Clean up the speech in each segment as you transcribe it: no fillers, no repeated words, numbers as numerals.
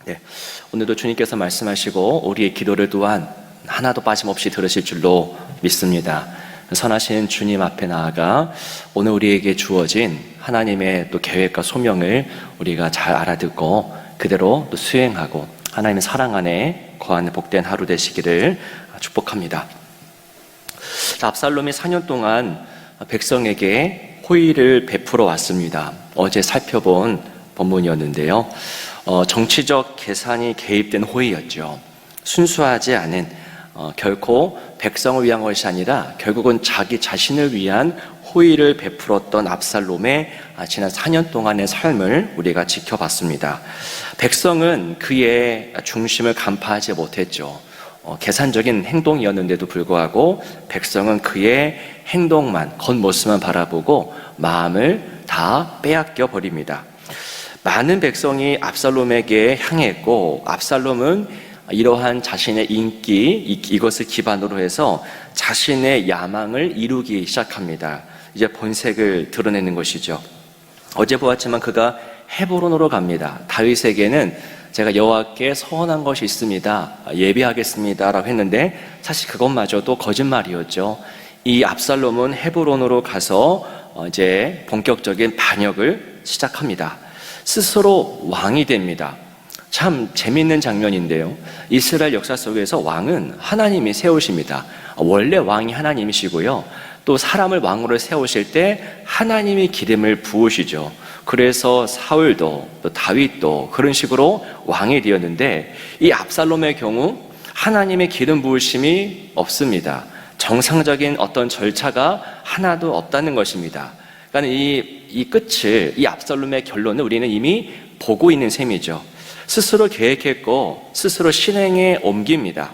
네, 오늘도 주님께서 말씀하시고 우리의 기도를 또한 하나도 빠짐없이 들으실 줄로 믿습니다. 선하신 주님 앞에 나아가 오늘 우리에게 주어진 하나님의 또 계획과 소명을 우리가 잘 알아듣고 그대로 또 수행하고 하나님의 사랑 안에 거하는 복된 하루 되시기를 축복합니다. 압살롬이 4년 동안 백성에게 호의를 베풀어 왔습니다. 어제 살펴본 본문이었는데요. 정치적 계산이 개입된 호의였죠. 순수하지 않은 결코 백성을 위한 것이 아니라 결국은 자기 자신을 위한 호의를 베풀었던 압살롬의 지난 4년 동안의 삶을 우리가 지켜봤습니다. 백성은 그의 중심을 간파하지 못했죠. 계산적인 행동이었는데도 불구하고 백성은 그의 행동만, 겉모습만 바라보고 마음을 다 빼앗겨 버립니다. 많은 백성이 압살롬에게 향했고 압살롬은 이러한 자신의 인기, 이것을 기반으로 해서 자신의 야망을 이루기 시작합니다. 이제 본색을 드러내는 것이죠. 어제 보았지만 그가 헤브론으로 갑니다. 다윗에게는 제가 여호와께 서원한 것이 있습니다. 예비하겠습니다. 라고 했는데 사실 그것마저도 거짓말이었죠. 이 압살롬은 헤브론으로 가서 이제 본격적인 반역을 시작합니다. 스스로 왕이 됩니다. 참 재미있는 장면인데요. 이스라엘 역사 속에서 왕은 하나님이 세우십니다. 원래 왕이 하나님이시고요. 또 사람을 왕으로 세우실 때 하나님이 기름을 부으시죠. 그래서 사울도 또 다윗도 그런 식으로 왕이 되었는데 이 압살롬의 경우 하나님의 기름 부으심이 없습니다. 정상적인 어떤 절차가 하나도 없다는 것입니다. 그러니까 이 끝을, 이 압살롬의 결론을 우리는 이미 보고 있는 셈이죠. 스스로 계획했고 스스로 실행에 옮깁니다.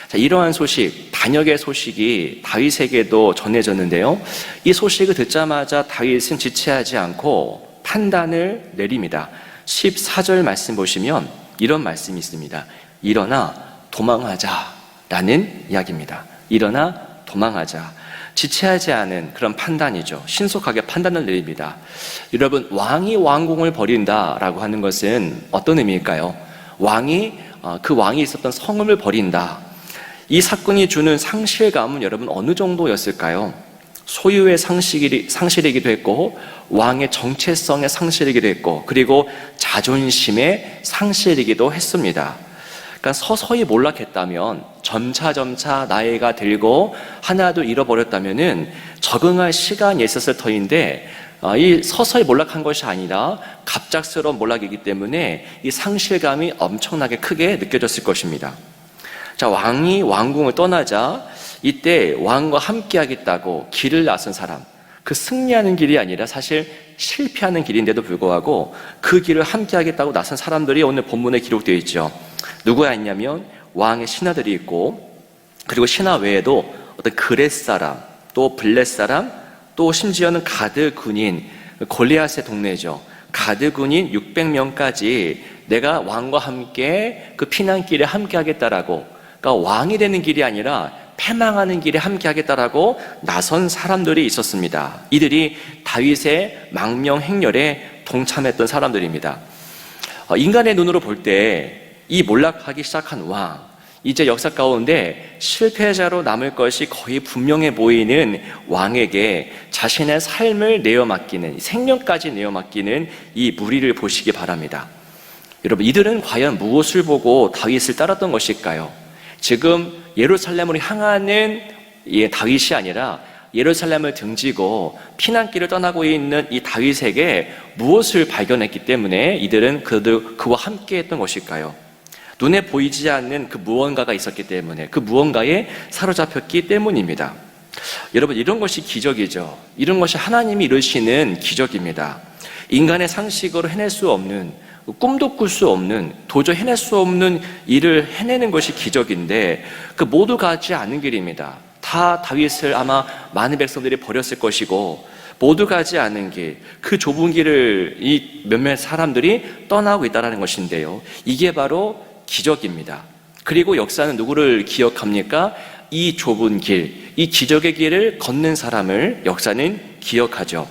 자, 이러한 소식, 반역의 소식이 다윗에게도 전해졌는데요. 이 소식을 듣자마자 다윗은 지체하지 않고 판단을 내립니다. 14절 말씀 보시면 이런 말씀이 있습니다. 일어나 도망하자라는 이야기입니다. 일어나 도망하자. 지체하지 않은 그런 판단이죠. 신속하게 판단을 내립니다. 여러분, 왕이 왕궁을 버린다라고 하는 것은 어떤 의미일까요? 그 왕이 있었던 성읍을 버린다. 이 사건이 주는 상실감은 여러분 어느 정도였을까요? 소유의 상실이기도 했고 왕의 정체성의 상실이기도 했고 그리고 자존심의 상실이기도 했습니다. 그러니까 서서히 몰락했다면 점차 나이가 들고 하나도 잃어버렸다면은 적응할 시간이 있었을 터인데 이 서서히 몰락한 것이 아니라 갑작스러운 몰락이기 때문에 이 상실감이 엄청나게 크게 느껴졌을 것입니다. 자, 왕이 왕궁을 떠나자 이때 왕과 함께 하겠다고 길을 나선 사람, 그 승리하는 길이 아니라 사실 실패하는 길인데도 불구하고 그 길을 함께 하겠다고 나선 사람들이 오늘 본문에 기록되어 있죠. 누구야 있냐면 왕의 신하들이 있고 그리고 신하 외에도 어떤 그렛 사람, 또 블렛 사람, 또 심지어는 가드 군인, 골리앗의 동네죠. 가드 군인 600명까지 내가 왕과 함께 그 피난길에 함께 하겠다라고, 그러니까 왕이 되는 길이 아니라 패망하는 길에 함께 하겠다라고 나선 사람들이 있었습니다. 이들이 다윗의 망명 행렬에 동참했던 사람들입니다. 인간의 눈으로 볼 때 이 몰락하기 시작한 왕, 이제 역사 가운데 실패자로 남을 것이 거의 분명해 보이는 왕에게 자신의 삶을 내어 맡기는, 생명까지 내어 맡기는 이 무리를 보시기 바랍니다. 여러분, 이들은 과연 무엇을 보고 다윗을 따랐던 것일까요? 지금 예루살렘으로 향하는 다윗이 아니라 예루살렘을 등지고 피난길을 떠나고 있는 이 다윗에게 무엇을 발견했기 때문에 이들은 그와 함께 했던 것일까요? 눈에 보이지 않는 그 무언가가 있었기 때문에, 그 무언가에 사로잡혔기 때문입니다. 여러분, 이런 것이 기적이죠. 이런 것이 하나님이 이루시는 기적입니다. 인간의 상식으로 해낼 수 없는, 꿈도 꿀 수 없는, 도저히 해낼 수 없는 일을 해내는 것이 기적인데 그 모두 가지 않은 길입니다. 다 다윗을 아마 많은 백성들이 버렸을 것이고 모두 가지 않은 길, 그 좁은 길을 이 몇몇 사람들이 떠나고 있다는 것인데요. 이게 바로 기적입니다. 그리고 역사는 누구를 기억합니까? 이 좁은 길, 이 기적의 길을 걷는 사람을 역사는 기억하죠.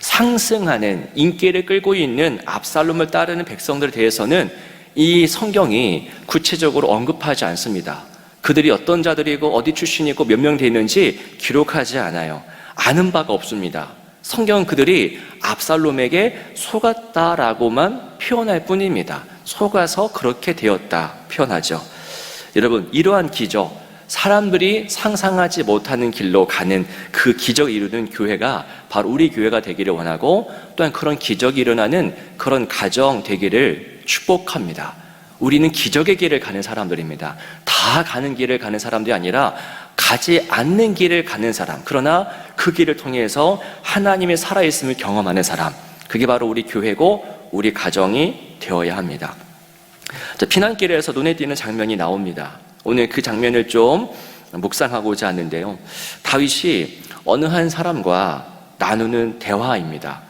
상승하는 인기를 끌고 있는 압살롬을 따르는 백성들에 대해서는 이 성경이 구체적으로 언급하지 않습니다. 그들이 어떤 자들이고 어디 출신이고 몇 명 되는지 기록하지 않아요. 아는 바가 없습니다. 성경은 그들이 압살롬에게 속았다라고만 표현할 뿐입니다. 속아서 그렇게 되었다 표현하죠. 여러분, 이러한 기적, 사람들이 상상하지 못하는 길로 가는 그 기적을 이루는 교회가 바로 우리 교회가 되기를 원하고, 또한 그런 기적이 일어나는 그런 가정 되기를 축복합니다. 우리는 기적의 길을 가는 사람들입니다. 다 가는 길을 가는 사람들이 아니라 가지 않는 길을 가는 사람, 그러나 그 길을 통해서 하나님의 살아있음을 경험하는 사람, 그게 바로 우리 교회고 우리 가정이 되어야 합니다. 자, 피난길에서 눈에 띄는 장면이 나옵니다. 오늘 그 장면을 좀 묵상하고자 하는데요, 다윗이 어느 한 사람과 나누는 대화입니다.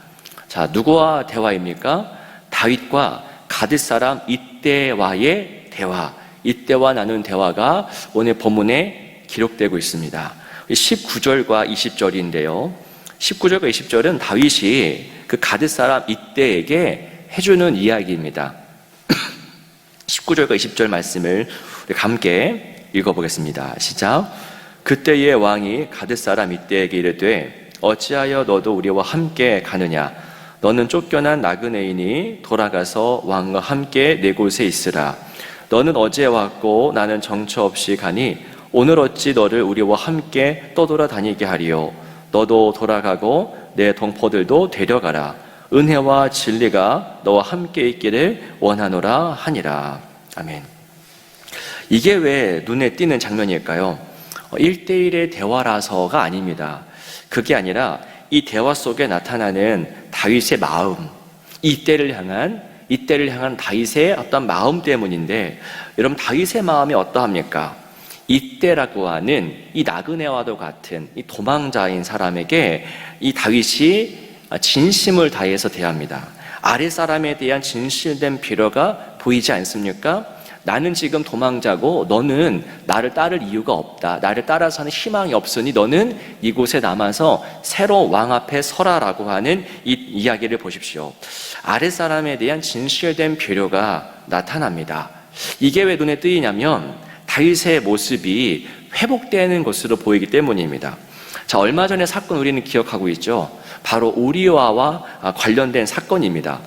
자, 누구와 대화입니까? 다윗과 가드 사람 이때와의 대화, 이때와 나눈 대화가 오늘 본문에 기록되고 있습니다. 19절과 20절인데요 19절과 20절은 다윗이 그 가드 사람 이때에게 해주는 이야기입니다. 19절과 20절 말씀을 우리 함께 읽어보겠습니다. 시작. 그때의 왕이 가드 사람 이때에게 이르되 어찌하여 너도 우리와 함께 가느냐? 너는 쫓겨난 나그네이니 돌아가서 왕과 함께 내 곳에 있으라. 너는 어제 왔고 나는 정처 없이 가니 오늘 어찌 너를 우리와 함께 떠돌아다니게 하리요? 너도 돌아가고 내 동포들도 데려가라. 은혜와 진리가 너와 함께 있기를 원하노라 하니라. 아멘. 이게 왜 눈에 띄는 장면일까요? 1대1의 대화라서가 아닙니다. 그게 아니라 이 대화 속에 나타나는 다윗의 마음, 이때를 향한 다윗의 어떤 마음 때문인데, 여러분, 다윗의 마음이 어떠합니까? 이때라고 하는 이 나그네와도 같은 이 도망자인 사람에게 이 다윗이 진심을 다해서 대합니다. 아랫사람에 대한 진실된 배려가 보이지 않습니까? 나는 지금 도망자고 너는 나를 따를 이유가 없다. 나를 따라서는 희망이 없으니 너는 이곳에 남아서 새로 왕 앞에 서라라고 하는 이 이야기를 보십시오. 아랫사람에 대한 진실된 배려가 나타납니다. 이게 왜 눈에 띄냐면 다윗의 모습이 회복되는 것으로 보이기 때문입니다. 자, 얼마 전의 사건 우리는 기억하고 있죠. 바로 우리아와 관련된 사건입니다.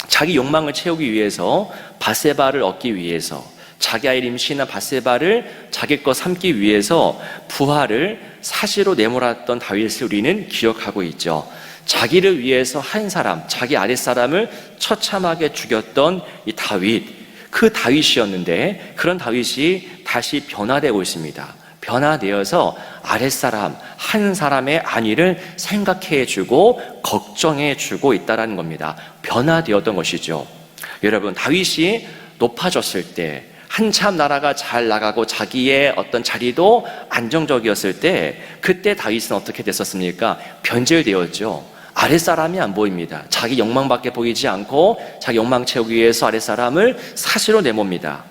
자기 욕망을 채우기 위해서, 밧세바를 얻기 위해서, 자기 아이를 임신한 밧세바를 자기 것 삼기 위해서 부하를 사시로 내몰았던 다윗을 우리는 기억하고 있죠. 자기를 위해서 한 사람, 자기 아랫사람을 처참하게 죽였던 이 다윗, 그 다윗이었는데 그런 다윗이 다시 변화되고 있습니다. 변화되어서 아랫사람, 한 사람의 안위를 생각해주고 걱정해주고 있다는 겁니다. 변화되었던 것이죠. 여러분, 다윗이 높아졌을 때, 한참 나라가 잘 나가고 자기의 어떤 자리도 안정적이었을 때, 그때 다윗은 어떻게 됐었습니까? 변질되었죠. 아랫사람이 안 보입니다. 자기 욕망밖에 보이지 않고 자기 욕망 채우기 위해서 아랫사람을 사시로 내몹니다.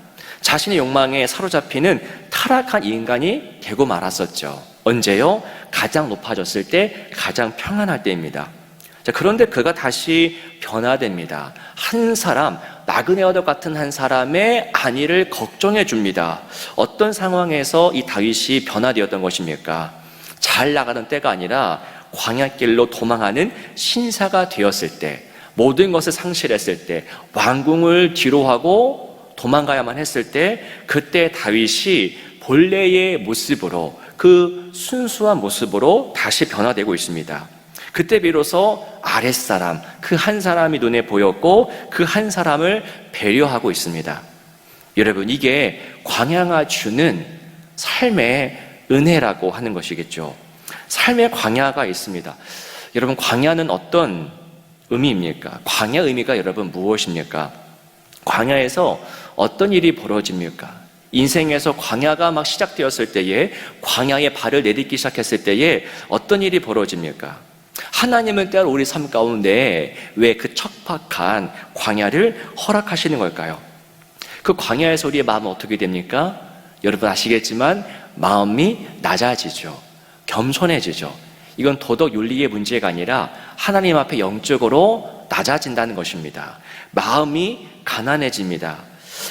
자신의 욕망에 사로잡히는 타락한 인간이 되고 말았었죠. 언제요? 가장 높아졌을 때, 가장 평안할 때입니다. 자, 그런데 그가 다시 변화됩니다. 한 사람, 나그네와도 같은 한 사람의 안위를 걱정해 줍니다. 어떤 상황에서 이 다윗이 변화되었던 것입니까? 잘 나가는 때가 아니라 광야길로 도망하는 신사가 되었을 때, 모든 것을 상실했을 때, 왕궁을 뒤로하고 도망가야만 했을 때, 그때 다윗이 본래의 모습으로, 그 순수한 모습으로 다시 변화되고 있습니다. 그때 비로소 아랫사람, 그 한 사람이 눈에 보였고 그 한 사람을 배려하고 있습니다. 여러분, 이게 광야가 주는 삶의 은혜라고 하는 것이겠죠. 삶의 광야가 있습니다. 여러분, 광야는 어떤 의미입니까? 광야 의미가 여러분 무엇입니까? 광야에서 어떤 일이 벌어집니까? 인생에서 광야가 막 시작되었을 때에, 광야에 발을 내딛기 시작했을 때에 어떤 일이 벌어집니까? 하나님은 때로 우리 삶 가운데 왜 그 척박한 광야를 허락하시는 걸까요? 그 광야에서 우리의 마음은 어떻게 됩니까? 여러분 아시겠지만 마음이 낮아지죠. 겸손해지죠. 이건 도덕 윤리의 문제가 아니라 하나님 앞에 영적으로 낮아진다는 것입니다. 마음이 가난해집니다.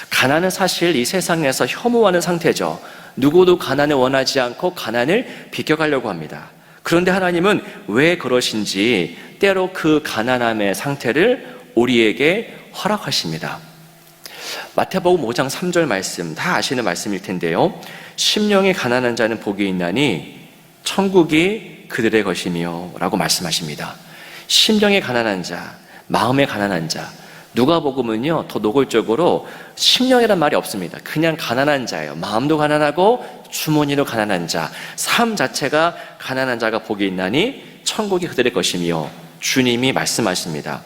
가난은 사실 이 세상에서 혐오하는 상태죠. 누구도 가난을 원하지 않고 가난을 비껴가려고 합니다. 그런데 하나님은 왜 그러신지 때로 그 가난함의 상태를 우리에게 허락하십니다. 마태복음 5장 3절 말씀, 다 아시는 말씀일 텐데요. 심령이 가난한 자는 복이 있나니 천국이 그들의 것이며 라고 말씀하십니다. 심령이 가난한 자, 마음에 가난한 자, 누가복음은요 더 노골적으로 심령이란 말이 없습니다. 그냥 가난한 자예요. 마음도 가난하고 주머니도 가난한 자, 삶 자체가 가난한 자가 복이 있나니 천국이 그들의 것이며 주님이 말씀하십니다.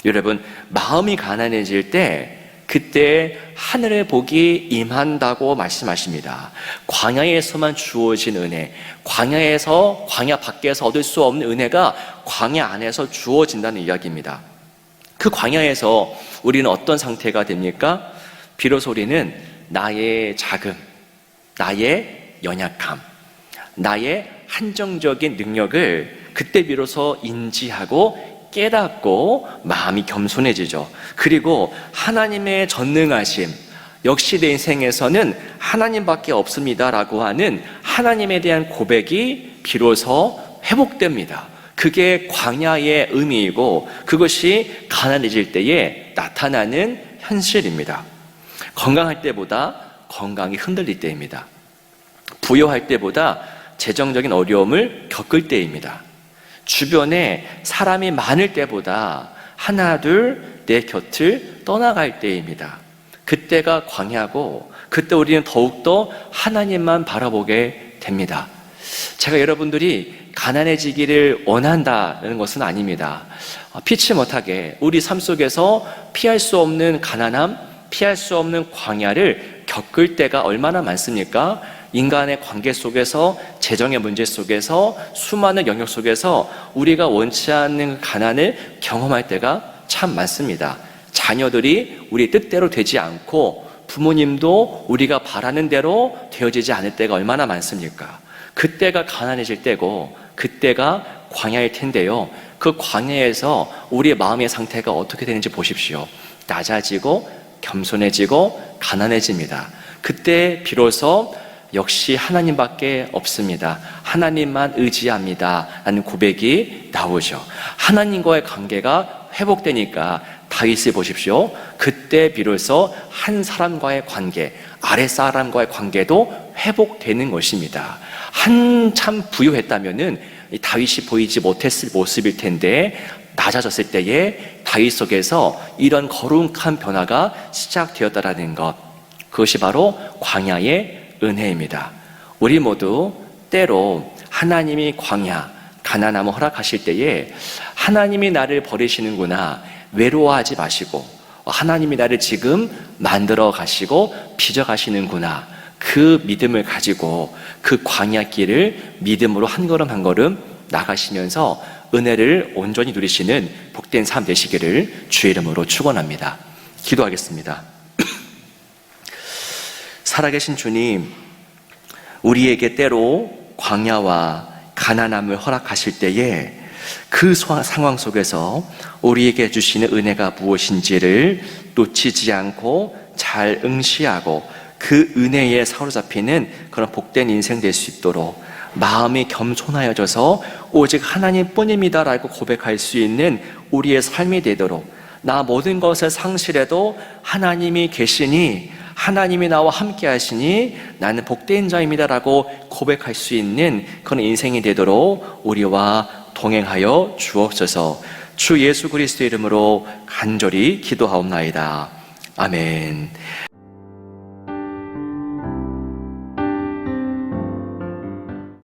여러분, 마음이 가난해질 때 그때 하늘의 복이 임한다고 말씀하십니다. 광야에서만 주어진 은혜, 광야 밖에서 얻을 수 없는 은혜가 광야 안에서 주어진다는 이야기입니다. 그 광야에서 우리는 어떤 상태가 됩니까? 비로소 우리는 나의 자금, 나의 연약함, 나의 한정적인 능력을 그때 비로소 인지하고 깨닫고 마음이 겸손해지죠. 그리고 하나님의 전능하심, 역시 내 인생에서는 하나님밖에 없습니다라고 하는 하나님에 대한 고백이 비로소 회복됩니다. 그게 광야의 의미이고 그것이 가난해질 때에 나타나는 현실입니다. 건강할 때보다 건강이 흔들릴 때입니다. 부여할 때보다 재정적인 어려움을 겪을 때입니다. 주변에 사람이 많을 때보다 하나 둘 내 곁을 떠나갈 때입니다. 그때가 광야고 그때 우리는 더욱더 하나님만 바라보게 됩니다. 제가 여러분들이 가난해지기를 원한다는 것은 아닙니다. 피치 못하게 우리 삶 속에서 피할 수 없는 가난함, 피할 수 없는 광야를 겪을 때가 얼마나 많습니까? 인간의 관계 속에서, 재정의 문제 속에서, 수많은 영역 속에서 우리가 원치 않는 가난을 경험할 때가 참 많습니다. 자녀들이 우리 뜻대로 되지 않고 부모님도 우리가 바라는 대로 되어지지 않을 때가 얼마나 많습니까? 그때가 가난해질 때고 그때가 광야일 텐데요. 그 광야에서 우리의 마음의 상태가 어떻게 되는지 보십시오. 낮아지고 겸손해지고 가난해집니다. 그때 비로소 역시 하나님밖에 없습니다. 하나님만 의지합니다 라는 고백이 나오죠. 하나님과의 관계가 회복되니까 다윗을 보십시오. 그때 비로소 한 사람과의 관계, 아랫사람과의 관계도 회복되는 것입니다. 한참 부유했다면은 다윗이 보이지 못했을 모습일 텐데 낮아졌을 때에 다윗 속에서 이런 거룩한 변화가 시작되었다라는 것, 그것이 바로 광야의 은혜입니다. 우리 모두 때로 하나님이 광야, 가난함을 허락하실 때에 하나님이 나를 버리시는구나, 외로워하지 마시고 하나님이 나를 지금 만들어 가시고 빚어 가시는구나, 그 믿음을 가지고 그 광야길을 믿음으로 한 걸음 한 걸음 나가시면서 은혜를 온전히 누리시는 복된 삶 되시기를 주의 이름으로 축원합니다. 기도하겠습니다. 살아계신 주님, 우리에게 때로 광야와 가난함을 허락하실 때에 그 상황 속에서 우리에게 주시는 은혜가 무엇인지를 놓치지 않고 잘 응시하고 그 은혜에 사로잡히는 그런 복된 인생 될 수 있도록 마음이 겸손하여져서 오직 하나님뿐입니다라고 고백할 수 있는 우리의 삶이 되도록, 나 모든 것을 상실해도 하나님이 계시니, 하나님이 나와 함께 하시니 나는 복된 자입니다라고 고백할 수 있는 그런 인생이 되도록 우리와 동행하여 주옵소서. 주 예수 그리스도의 이름으로 간절히 기도하옵나이다. 아멘.